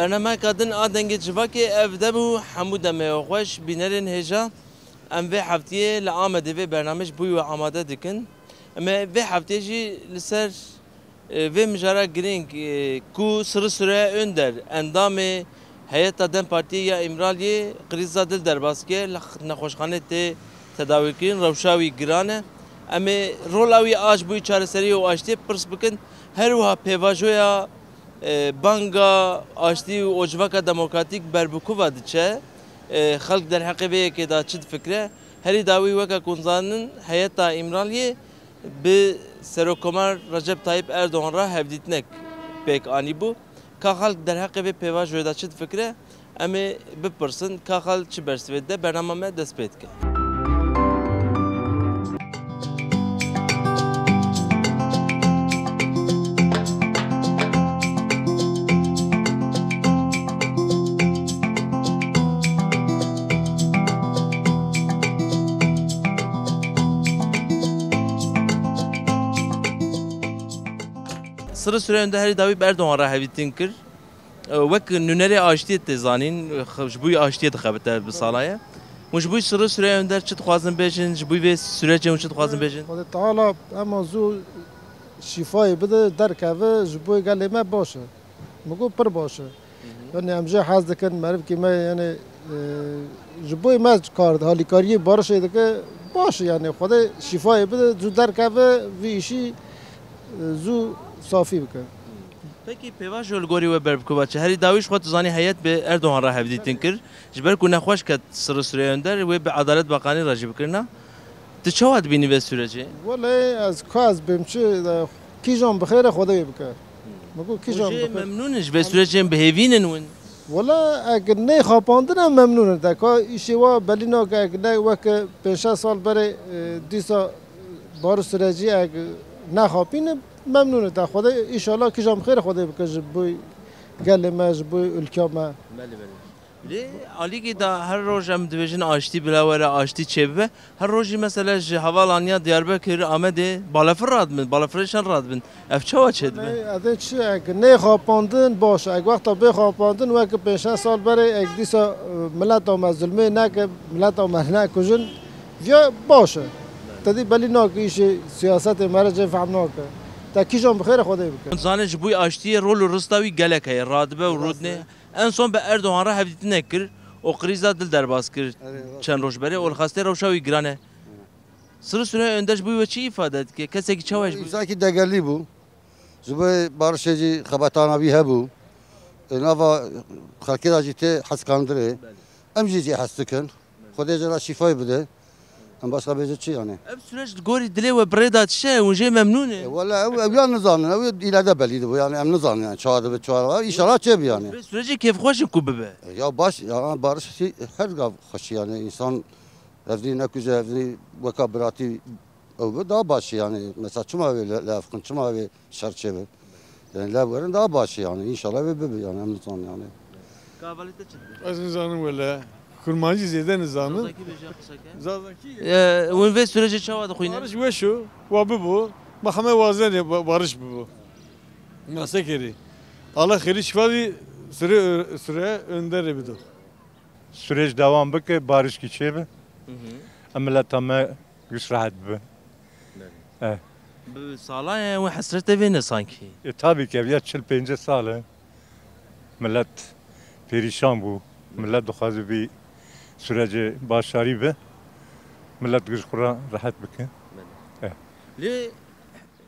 برنامه کدن آدنگ جواکی افده بو حمود میوخش بینرین هجا ام و هفتیه لآمده و برنامج بوی و آماده دکن اما و هفتیه جی لسر و مجرا گرینگ کو سره önder اندام هیئت دم پارتی یا امرالی قریزا دل درباسکه نخوشخانه ته تداوی کن روشاوی گرانه اما رولاوی آج بوی چارسری و آشتی پرس بکن هر وها پیواجویا بانگا آشتی و اوجواکا دموکراتیک بربکووا دچه خلق در حقی به که دا چند فکره هری داوی وکا کنزانن هیئت امرالی به سروکمار رجب طایب اردوغان را هفدیتنک پیک آنی بو که خلق در حقی به پیواجویا دا چند فکره اما بپرسن که خلق چی برسوید ده برنامه دست پید که sıra sürende her davi Erdoğan rahavitin kir. Vek nüneri aştiyet tezanın, bu aştiyet xabete bir salaya. Muş bu sıra sürende çıt xazın bejin, bu ve sürece çıt xazın bejin. خدا تعالی اما زو شفای بده در کاوه جبوی گلی ما باشه مگو پر باشه یعنی امجا حاضر دکن معرف کی ما یعنی جبوی ما کار حالی کاری بارش دکه باشه یعنی خدا شفای بده زو در کاوه ویشی زو صافی بکن. Peki pevaj olgori ve berbkuvaçı her daviş xwat zani heyet be Erdoğan ra hevditin kir. Jber ku nexweş ket sıra süre önder ve be Adalet Bakanı racib kirna. Tu çavat bini ve süreci? Vallahi az kaz bimçi kijon bixire xoda bike. Mego kijon bixire. Memnunuz ve sürecin behevinin un. Valla eğer ne xapandın memnunum da ka işi var belino ka ne vak 5 sal beri disa bar süreci eğer ne xapin memnunum da xoda inşallah kijon bixire xoda bike bu gelme bu ülkeme. Li aligi da her roj em dibêjin aştî bilawere aştî çêbibe her rojî mesela ji hevalaniya Diyarbekir Amedê balafir radibin balafirêşan radibin ev çawa çêdibe Adê çi ne xapandin baş ew wexta bê xapandin wek 5 sal berê ek dîsa mileta me zulmê neke mileta me nekujin ya baş e tedî belî nake îşê siyasetê me re cê fehm nake te kîjan bixêre Xwedê bike Zanê ji bu aştiyê rol û rista wî gelek heye radibe û rûdnê en son be Erdoğan ra hevdîtin nekir o kriza dil derbas kir çend roj berê û xastê rewşa wî giran e Sırı süre öndeş bu ve çi ifade et ki kesekî çawa ji İnsaki degerli bu. Zübey barışıcı xabatanavi hebu. Nava xalkê da jî tê hezkandire. Em jî hezdikin. Xwedê jê ra şîfayê bide. Em başka bêje çi yani? ev süreç gorî dilê we birê da tişe hûn jê memnûn e Valla ev ya nizanin. Ev ilade belîdi bu yani em nizanin yani. Çağırdı ve çağırdı. İnşallah çebi yani. Sürecê kêfxweş ku bibe Ya baş ya barış her gav hoş yani insan evli ne güzel evli vaka birati ev daha baş yani. Mesela çuma ve lafkın çuma ve şerçeve. Yani lavların daha başı yani inşallah ve bebe yani em nizan yani. Kahvalete çıktı. Az nizanım öyle. Kurmancı zede nizanım. Zaki beja qisake Zazaki. hûn vê sürecê çawa dixwînin Barış ve şu. Ve bu. Mahme vazen barış bu. Nasıl kiri? Allah khiri şifavi süre önder bidu. Süreç devam bike barış geçiyor. Ameliyatame güç rahat be. bi salan wê hesrete vê ne sankî Tabii ki ya 45 sal. Millet perişan bu. Millet duhazı bir süreci başarı be. Millet güç rahat bike. lê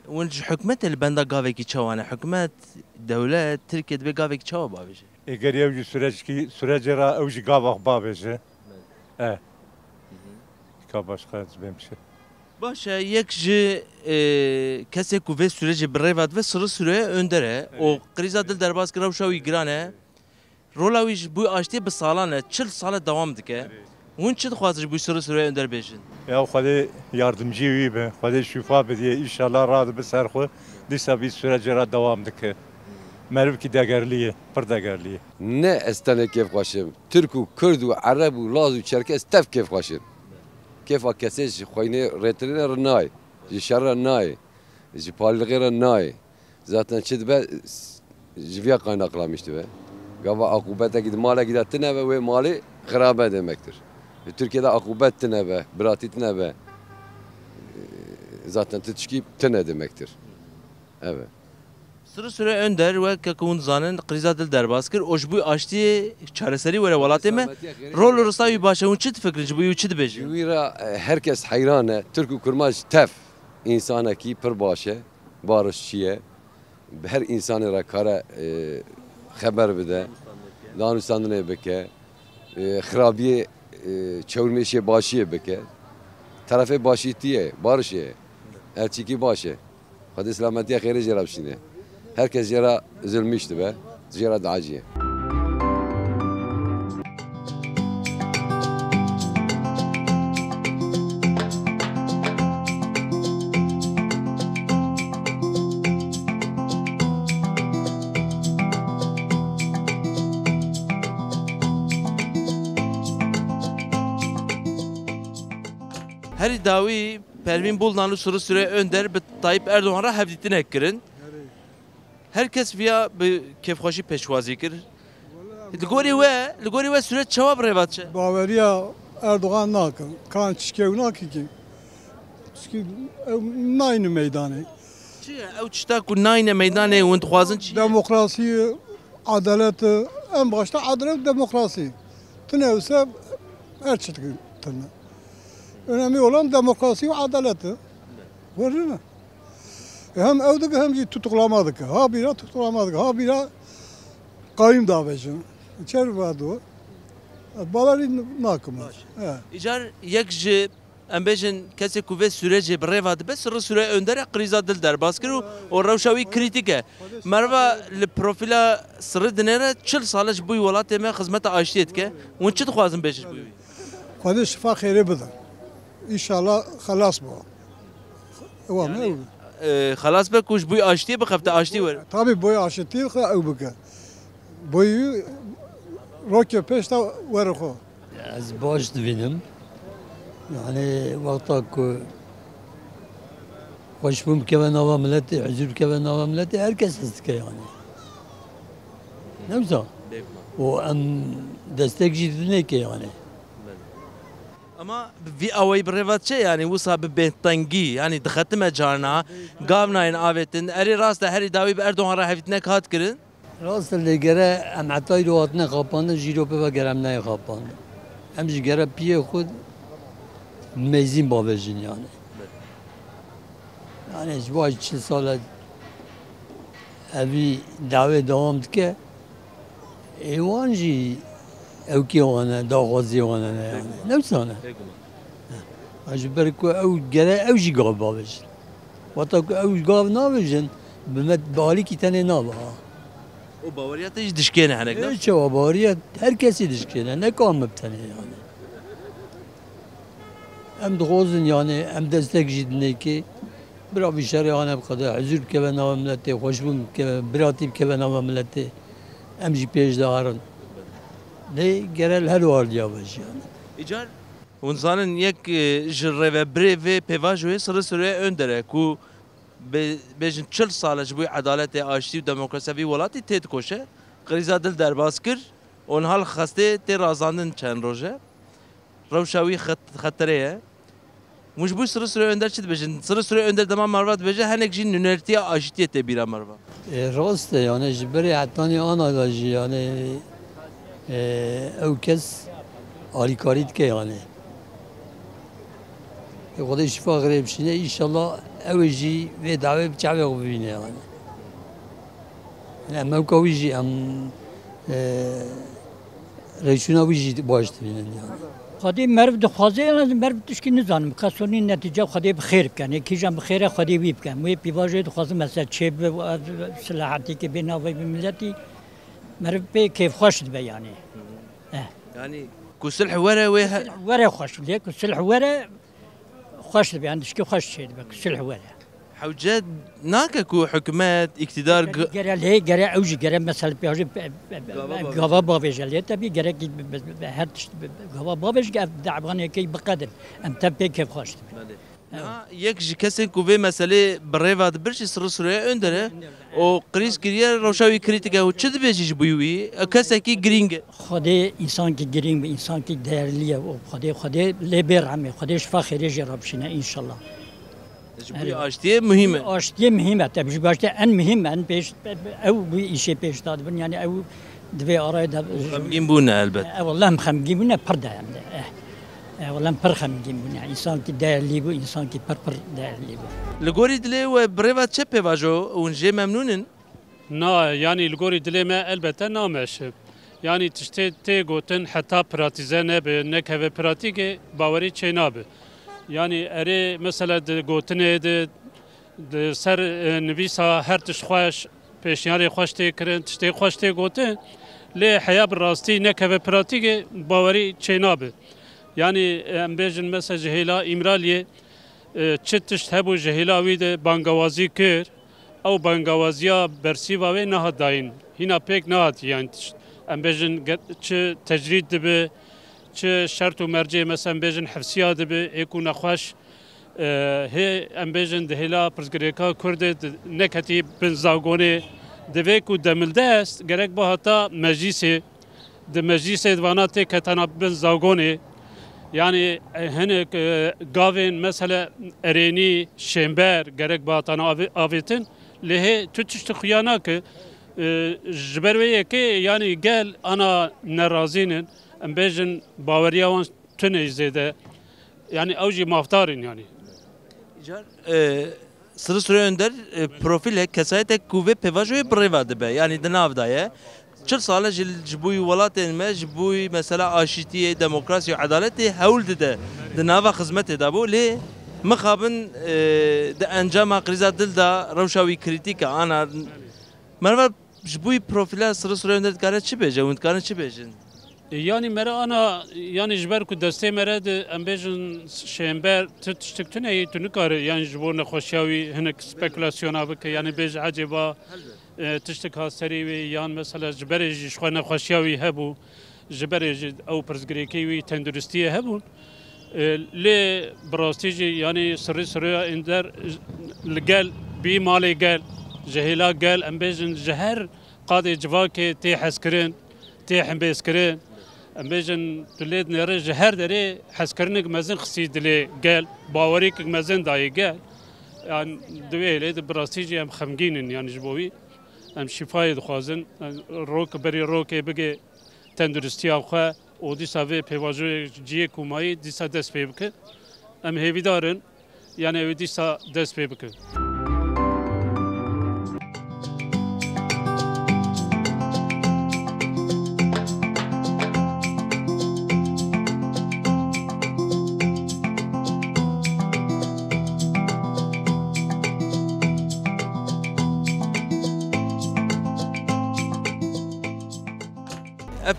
hûn ji hikûmetê li benda gavekî çawa ne hikûmet dewlet Tirkiye dibe gavekî çawa bavêje Eğer evci süreci ra evci gavak babece. Ka başka benim şey. Baş e yek ji kesek ku vê sürecê bi rêvat ve sırı süreye önder e o kriza dil derbas kira rewşa wî giran e rola wî ji bu aştiyê bi salan e 40 sala devam dike hûn çi dixwazin ji bu sırı süreye önder bêjin Ya Xwedê yardımcı wî be. Xwedê şifa bediye inşallah radı bi ser xwe dîsa bir süreci ra devam dike. Merv ki degerliye, pir degerliye. Ne estane keyf xweşim. Türk û Kurd û Ereb û Laz û Çerkes tev keyf xweşin. Keyfa kesê ji xwînê rêtirîne re nayê. Ji şer re nayê. Ji parlîqê re nayê. Zaten çi dibe ji vê qaynaklamıştı be. Gava akubete gidip mala gidettine ve mali harabe demektir. Türkiye'de akubet tine bırati tine zaten titşki tine demektir. Evet. Sırı süre önder ve kakun zanın kriza dil derbaskır. Ojbu açtı çareseri ve velatı mı? Rol rısa başa uçit fikrinci bu uçit beji. Jüvira herkes hayrane. Türk kurmaj tef insana ki pır başe barışçıya. Her insanı ra kara haber bide. Danışanlığı beke. Xrabiye çevirmeşe başıya beke. Tarafı başitiye, barışe. Elçiki başe. Hadi selametiye khayri cerab şimdi. Herkes yara üzülmüştü be. Yara daciye. Her davi Pervin Buldanlı sırı süre önder bir Tayyip Erdoğan'a hevditine ekkirin. Herkes via bir kefxaşi peşvazi kir. Ligori ve süreç cevap revatçı. Baveriya Erdoğan nakın. Kan çişkev nakı ki. Çünkü aynı meydanı. Ev çişta ku nayne meydanı ve intixwazın çi? Demokrasi, adalet, en başta adalet demokrasi. Tınevse her çıtkı tını. Önemli olan demokrasi ve adaleti. Var mı? Hem evdeki hem tutuklamadık. Ha bira tutuklamadık. Ha bira kayım davacın. İçeri vardı o. Baları nakımı. İcar yek ji embejin kese ku ve süreci brevad be sırı süre önder kriza dil derbaskir o rewşawi kritike. Merva li profila sırı dinere 40 salaj bu welatê me xizmeta aştiyet ke. Wan çi dixwazin bejij bu? Xwedê şifa xêrê bide. İnşallah xelas bu. Ewa me ew. Xelas be ku ji bu aştiye bixefte aştî were. Tabii boyu aşıtı ew bike. Boyu roke peşta were xo. Ez baş divinim. Yani vakta ku hoş bum keve nava milleti, huzur keve nava milleti herkes istike yani. Ne güzel. O em destekçi ne ki yani. Ama vi away brevatçe yani wisa bi bentangi yani dixetime carna gavnayın avetin eri rasta her davi bi Erdoğan ra hevitine kat kirin. Rast legere em hatay ro hatne kapandı, jiro pe gerem ne kapandı. Em ji gere piye xud mezin babejin yani. Yani bu 2 sala evi davet devam dike. Evan jî ew kî wana daxwazî wana yani. Ne sana? Ji ber ku ew gere ew jî gav babejin. Wata ku ew gav nabejin bi balîkî tenê naba. O bavariyata hiç dişkene hanek ne? Hiç o bavariyat herkesi dişkene ne kalmıp tenê yani. Em dixwazin yani em destek jî dine ki bira vî şerê ane bixede huzur keve nava milletê, xweşbûn keve, biratî bikeve nava milletê. Em jî pêş de arin. Ne gerel her waliya baş yani. İcar unzanın yek ji revebirê vê pêvajoyê sırı süre öndere ku bejin 40 sala ji bu adaletê aştî û demokrasiya vî welatî tê dikoşe. Kriza dil derbas kir. On hal xestê tê razandin çend roje. Rewşa wî xeterê ye. Muj bu sırı süre önder çi dibêjin? Sırı süre önder dema merva dibêje hinek jî nûnertiya aştiyê tê bîra merva. Rast e yani ji berê hetanê ana da jî yani ew kes alîkarî dike yani. Xwedê şifa xêrê bişîne înşallah ew jî vê davê bi çavê bibîne yani. Em mewka wî jî em rêşûna wî jî baş dibînin yani. خدای مرد دخوازه از مرد تشکی نزانم کسانی نتیجه خدای بخیر کنه کیجم بخیره خدای ویب کن و پیواژه دخوازه مثلا چه به صلاحاتی که بنا و ملتی مرد به کیف خوش به یعنی Yani kusulh were ve وره خوش لی کسل وره خوش به یعنی تشکی خوش شد به کسل وره حوجات ناكا كو حكومات اقتدار گره لی گره اوجی گره مثلا پیواژه گاوا باویج لی تبی گره کی هر گاوا باویج که دعوانه کی بقدر ام تبی کیف خوش yek ji kesên ku vê meselê bi rêva dibir jî sırı süreye öndere او قریز کریه روشاوی کریتیکه و چه دبیجیش بویوی کسی کی گرینگه خدا انسان کی گرینگ به انسان کی değerliye o خدا لبر همه خدا شفا خیرش رابشینه انشالله جبوی آشتیه مهمه آشتیه مهمه tabii şu başta en mühim en peş ev bu işe peş tadı yani ev dve arayda خمگین بونه البته والله خمگین bune pır da hem de والله pır خمگین bune insan ki değerli bu insan ki pır değerli bu لگوری دلی و بریوات چه پیواجو اونجا ممنونن نا yani الگوری dileme elbette nameşe. Yani tişte te goten hatta pratize ne be ne keve pratike bavari çeynabe. Yani eri mesela de gotene de ser nivisa her tiş xoş peşyari xoş te kirin tişte xoş te goten le haya bir rasti ne keve pratike bavari çeynabe. Yani embejin mesela cehila imraliye çetiş hebu cehila vi de bangavazi kir او بانگوازیا برسیوا و نه داین هینا پک نه یعنی ام بجن چه تجرید دبه چه شرط و مرجع مثلا بجن حفصیا دبه اكو نخوش هي ام بجن دهلا پرزگریکا کرد نکتی بنزاگونه دویکو دملدست گرک با حتا مجلس دوانات کتنا بنزاگونه yani hani gavin mesela ereni şember gerek batana avitin lehe tutuştu khuyana ki jberveye ki yani gel ana nerazinin embejin bavariyawan tüne izlede yani avcı maftarin yani. Sırı süre önder profile kesayete kuvve pevajoy brevadı be yani denavdaya. چل ساله جبوی ولات ما جبوی مثلا آشتیه دموکراسی و عدالت هول ده نوا خدمت ده بو لی مخابن ده انجام قریزا دل ده روشاوی کریتیک آنا مرا جبوی پروفیل سر سر اندر کاره چی بیجه اون کاره چی بیجن yani mera ana yani jber ku deste mera de embejin şember tütüştüktüne tünükar yani jborna xoşyavi hinek spekülasyon abi yani bej acaba تشتك هاسري يان مثلا جبرج شخنا خشياوي هبو جبرج او برزغريكي تندرستيه هبو لي براستيجي يعني سري اندر لقال بي مالي قال جهيلا قال امبيجن جهر قاضي جواكي تي حسكرين تي حمبيسكرين امبيجن تليد نري جهر دري حسكرنك مزن خسي دلي قال باوريك مزن داي قال يعني دوي ليد براستيجي ام خمگين يعني جبوي ام شفای دخوازن روک بری روک بگه تندرستی آخه او دیسا و پیواجوی جیه کومایی دیسا دست پی بکن ام هیوی دارن یعنی او دیسا دست پی بکن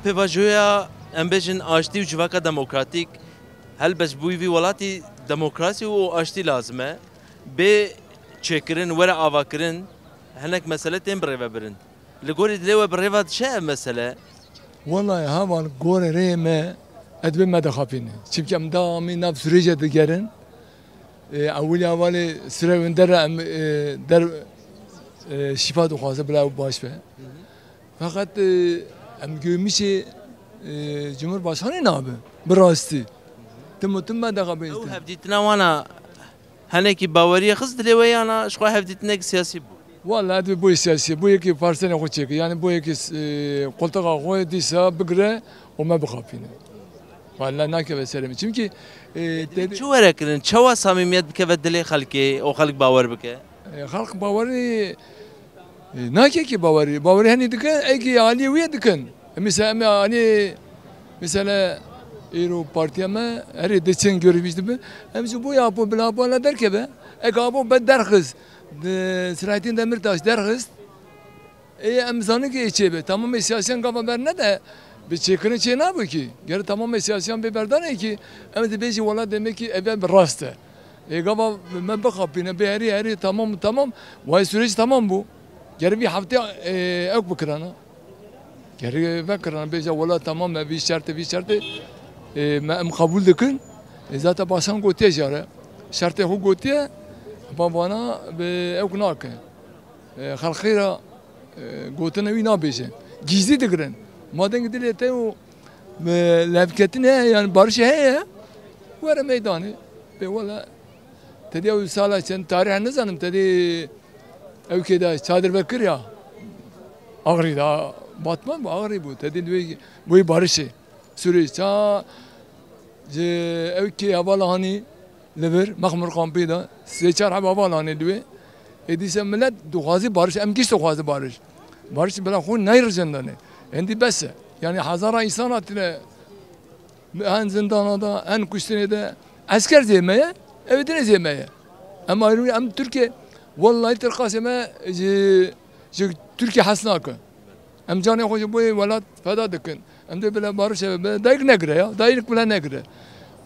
پیواجویا امبیجن آشتی و جواکا دموکراتیک هل بس بوی وی ولاتی دموکراسی و آشتی لازمه به چکرین ورا آواکرین هنک مسئله تیم بریوا برن لگوری دلیو بریوا چه مسئله والله همان گور ریمه ادبی مدخابینه چیمکه امدامی نف سریجه دیگرن اولی سره در شفا دخواسته بلا باش به فقط ام گویمیشه جمهورباشانی نابه براستی تم دقیقه بیشتر. او هفدیتنا وانا هنکی باوری خز دلیوی انا شخو هفدیتنا سیاسی بود. والله ادبی بوی سیاسی بوی کی فارسیه خوچه کی یعنی بوی کی قلتقا خوی دیسا بگره و ما بخافینه. والله ناکه بسرمی چونکی چه ورکرین چه صمیمیت بکه و دلی خلکی او خلق باور بکه. خلق باوری ناكي كي باوري هني دكان اي عاليه ويا دكان مثلا ايرو بارتيا ما اري دچن görübüş dibe hem bu yapı bla bla derkebe ekabo bederxiz Selahattin Demirtaş derxiz emzanı ki içebe tamam siyasen kafa berne de bir çekini çena bu ki geri tamam siyasen bir berdan ki ama de beji valla demek ki ebe bir rastı kafa ben bakapine bir eri tamam vay süreç tamam bu geri bir hafta ek bakrana geri bakrana beja valla tamam bir şartı ما قبول دکن ذات باسان گوته جاره شرط هو گوته بابانا به اکناکه خلقیرا گوتن وی نابیشه گیزی دکرن مادن گدیلی ته و لفکتین هه یعنی بارش هه وره میدانه به ولا تدی او سالا چن تاریخ نزانم تدی او که دا چادر بکر یا آغری دا باتمان با آغری بود تدی دوی بارشه سوری چا او که اولانی لبر مخمر قامپی دا سه چهار اولانی دوی ادیسه ملت دوخازی بارش ام کیش دوخازی بارش بلا خون نیرجندانه اندی بسه yani hazara insan atına en zindana en kuştine de asker zemeye evdine zemeye ama ayrı am Türkiye vallahi terkaseme Türkiye hasnakı am canı hoş bu velat feda dikın am de bile barış eve dayık ne gire ya dayık bile ne gire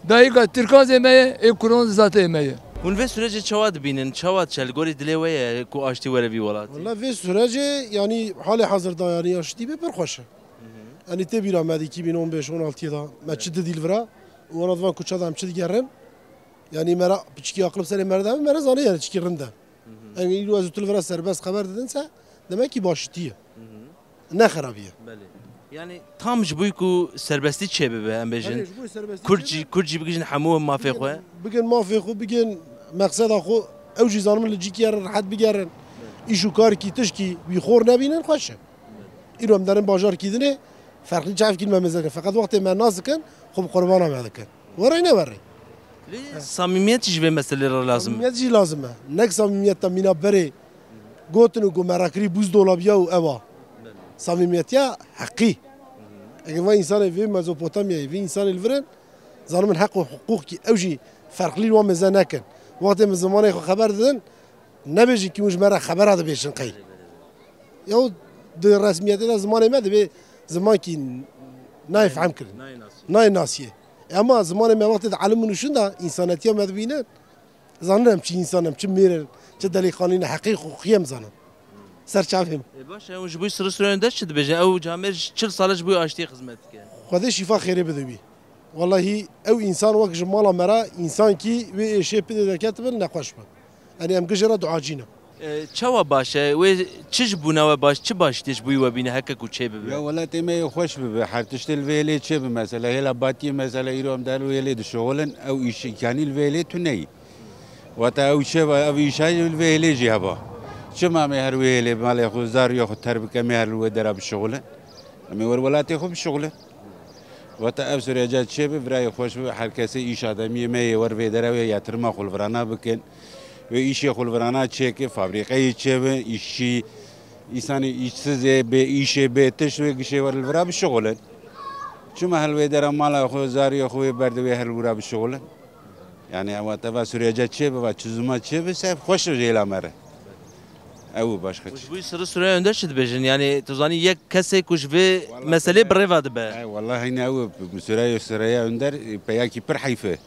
dayık Türkiye zemeye kuran zaten zemeye Hûn vê sürecê çawa dibînin, çawa çelgorî dilê we ye ku aştî were vî welatî? Valla vê sürecê yanî halê hazırda yanî aştî bê pir xweş e. Yanî tê bîra me 2015-16 da me çi didîl vira û wana divan kuça da em çi digerin. Yanî me piçikî aqilib serê me re de me re zanî yani çikî rind e. Em îro ez û tu li vira serbest xeber didinse demekî başîtî ye. Ne xerabî ye. Yani tam ji bo ku serbestî çê bibe em bêjin. Kurd jî bigihîjin hemû mafê xwe. Bigin mafê xwe bigin meqseda xwe ew jî zanimin li cîkî yerin rehet bigerin. İş û karikî tişkî wî xor nebînin xweş e. Îro em derin bajarkî dinê farklı çavkîn me mezekin. Fakat wextê me nas dikin xwe bi qurbana me dikin. Were ne were. Samimiyet ji vê meselê re lazim. Samimiyet jî lazim e. Nek samimiyet te mîna berê gotin û ku merakirî buzdolabiya û ewa. Samimiyetiya heqî. Eger ve insanê vê Mezopotamyayê vê insanê li virin zanimin heq û hiqûqî ew jî farklî wan meze nekin. Wextê min zimanê xwe xeber didin nebêjin kî me re xebera dibêjin qey. Ya di resmiyetê de zimanê me divê zemankî nayê fehm kirin. Nayê nasiye. Ama zimanê me wextê di elim nûşin da însanetiya me dibînin zanin em çi însan em çi mêr çi delîxanîn heqî xuqî em zanin. Serçavê Baş ew ji bo sirê sirê çi dibêje ew camêr çil sal ji bo aştî xizmet dike. Xwedê şîfa xêrê bide wî. Wallahî ew însan wek ji mala me re însankî wê êşê pidê deketibin nexweş be. Yani em gijera duacîne. Çawa baş e wê çi ji bûna we baş çi baştî ji bo we bîne hekek û çê bibe. Ya welatê me xweş bibe her tiştê li vê hêlê çê bi mesela hêla batiyê mesela îro em der wê hêlê dişoxulin ew îşîkanî li vê hêlê tu neyî. Weta ew çêva ev îşayî li vê hêlê jî heba. Çima me her wê hêlê malê xwe zariya xwe ter bike me her li wê dera bişoxulin. Em ê wer welatê xwe bişoxulin. Weta ev süreca çê bi virayê xweş bibe her kesê îş ademiyê me yê wer vê dere wê ya tirma xulvirana bikin. Ve işe xulvirana çeke fabrikayı çeve işçi insanı işsiz be işe be teş ve gişe var lvra bir şoğlen. Çuma helve dera mala xo zariye xo berde ve helvra bir şoğlen. Yani ama tava sürece çeve ve çözüme çeve sef hoş jela mere. Ev başka. Bu sırı süre önder çi dibêjin yani tuzani yek kesê ku ji vê meselê birêva dibe. Vallahi ne ev süreye önder peyaki pir hayfe.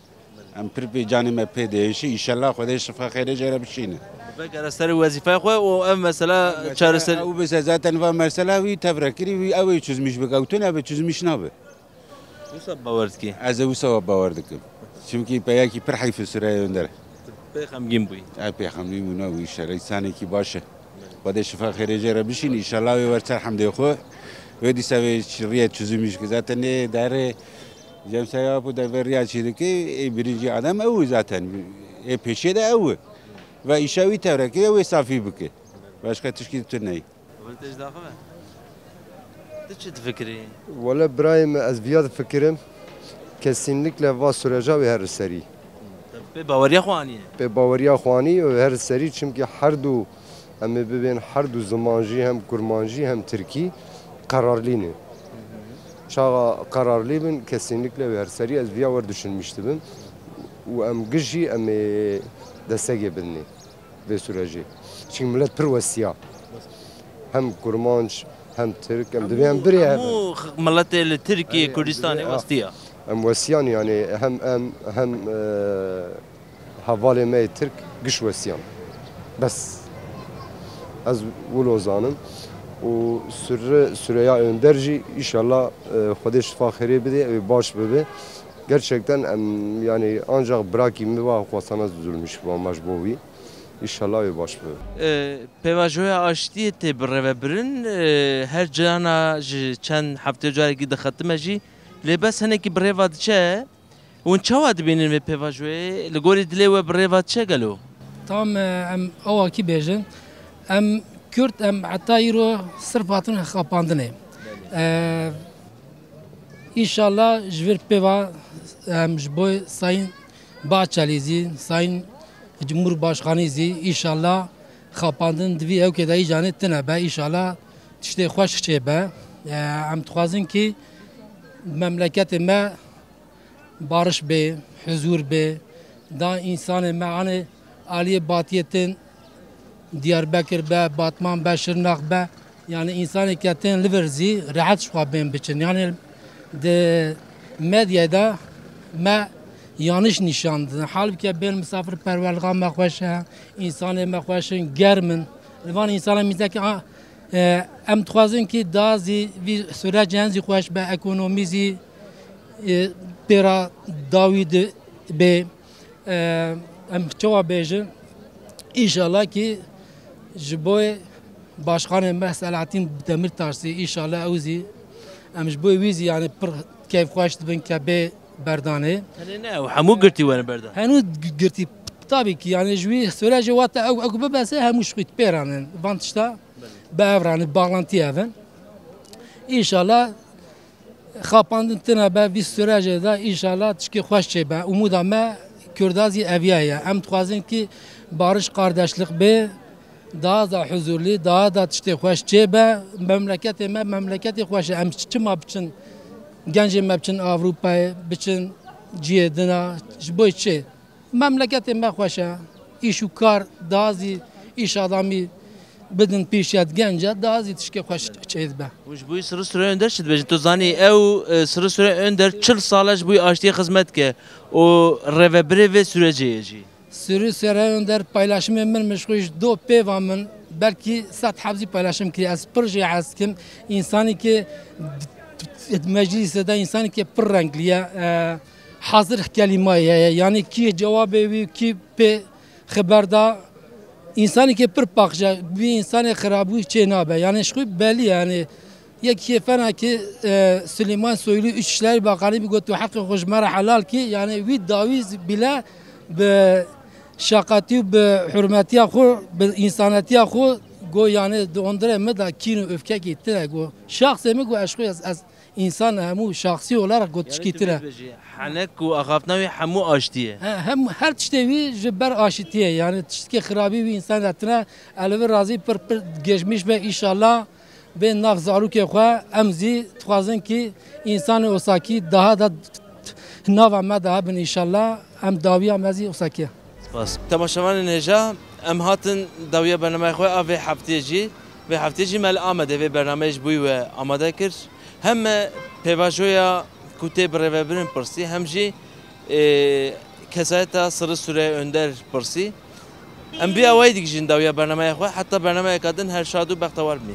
Em pir pê canê me pê değişi inşallah Xwedê şifa xêrê jê re bişîne. Vekere serê wezîfeya xwe û ev mesela çareser. Ew bise zaten va mesela wî tevrekirî wî ew ê çizmiş bike ew tu nebe çizmiş nabe. Wisa bawer dikî? Ez ê wisa bawer dikim. Çünkü peyakî pir heyf süreye önder. Pê xemgîn bûyî. Pê xemgîn bûna wî inşallah insanekî baş e. Xwedê şifa xêrê jê re bişîne inşallah wê werser hemdê xwe. Wê dîsa wê şirriye çizmiş ki zaten nê derê Cemsaya bu da veriya çiğdiki birinci adam ev zaten peşe de ev ve işavi tevreki ve safi bike başka tişkil tüney. Voltaj daxı mı? Çi fikri? Valla Brahim az viyad fikrim kesinlikle va sürece ve her seri. Pe bawariya xwaniye. Pe bawariya xwani ve her seri çünkü her du em bibin her du zamanji hem kurmanji hem Türkiye kararlıydı. Şağa kararlı bin kesinlikle ve her seri ez viya var düşünmüştüm. Ve em gıcı em destek bilni ve süreci. Çünkü millet pir vesiya. Hem kurmanç hem Türk hem de hem biri hem. Bu milletler Türkiye Kürdistan'ı vestiya. Em vesiyan yani hem havale me Türk gıç vesiyan. Bes. Az vulozanım. و süreya önderci inşallah Xwedê şifa xêrê bide ve baş bibe. Gerçekten yani ancak bırakayım ve xwasana zulmüş bu majbovi. İnşallah ve baş be. Pevajoya aştiye te birrevebirin her cana ji çend hafte careki dixetime jî lêbes hinekî birêva diçe hûn çawa dibînin vê pevajoyê li gorî dilê we birêva diçe gelo? Tam em awakî bêjin em Kürt em heta îro sirf hatin xapandinê. İnşallah ji vir pêva em ji bo Sayın Bahçeli zî Sayın Cumhurbaşkanı zî inşallah xapandin divî ew kedayî canê tune be inşallah tiştê xweş çêbe. Em dixwazin ki memleketê me barış bê, huzur bê, da insanê me anê aliyê batiyê Diyarbakır be, Batman be, Şırnak be, yani insaneke tên li vir zî rahat xwe bên biçin. Yani de medyada me yanlış nişandın. Halbuki ben misafirperverliğe me xweş e, insanê me xweş in, germin. Van insana mizeki em dixwazin ki da zî vî sürecên zî xweş be, ekonomî zî pêra dawî bê. Em çawa bêjin İnşallah ki ji bo Başkanê me Selahattin Demirtaş'ı inşallah ew zî em ji bo wî zî yani pir keyfxweş dibin ke bê berdanê. Hemû girtî we berdan. Henû girtî tabii ki yani ji wî sürecê wata ew bibese hemû şixît pêranin. Van tişta bi evranî bağlantî evin. İnşallah xapandin tune be vî sürecê de inşallah tişkî xweş çêbe. Umuda me Kurda zî eviya ye. Em dixwazin ki barış kardeşlik bê daha da huzurlu, daha da tiştê xweş çêbe. Memleketê me memleketê xweş e. Em çima biçin gencê me biçin Avrupayê, biçin ciyê dina ji bo çê? Memleketê me xweş e. İş û kar daha zî iş adamî bidin pêşiya gence daha zî tişkê xweş çê dibe. Ji bo sırı süre önder şi dibêjin tu zanî ew sırı süre önder çil sala ji bo aştiye xizmet ke o rêvebirê vê sürecê jî. Sürü süre önder paylaşımı min mişkuş do pêva min belki sat habzî paylaşım ki ez pir jê hez kim insanî ki meclisê de insanî ki pir renkliye hazır kelimayê yani ki cevabê wî ki pê xeber da insanî ki pir paxşe bir insanê xirabû çê nabe yani şixû belî yani yekî fena ki Süleyman Soylu İçişleri Bakanı bir gotu hakkı xwe helal ki yani wî dawî bile bi şakatî bi hürmetiya xwe bi insanetiya xwe go yani dondire me da kîn û öfkekî tire go şahsê me go eşxû ez insan hemû şahsî olarak go tişkî tire. Henek û axaftina wê hemû aştiye. Hem her tiştê wî ji ber aşîtiye yani tiştkî xirabî wî insan etine elvê razî pir geçmiş be inşallah bên nav zarokê xwe em zî dixwazin ki insanê osakî daha da nava me daha bin inşallah em dawiya me zî osakî. Spas. Temaşevanên hêja em hatin dawiya bernameya xwe a vê hefteyê jî vê hefteyê jî me li Amedê vê bernameyê ji bo we amade kir. Hem me pêvajoya ku tê birêvebirin pirsî hem jî kesayeta sırı süre önder pirsî. Em bî awayî dikijin dawiya bernameya xwe heta bernameyeka din her şad û bextewar bî.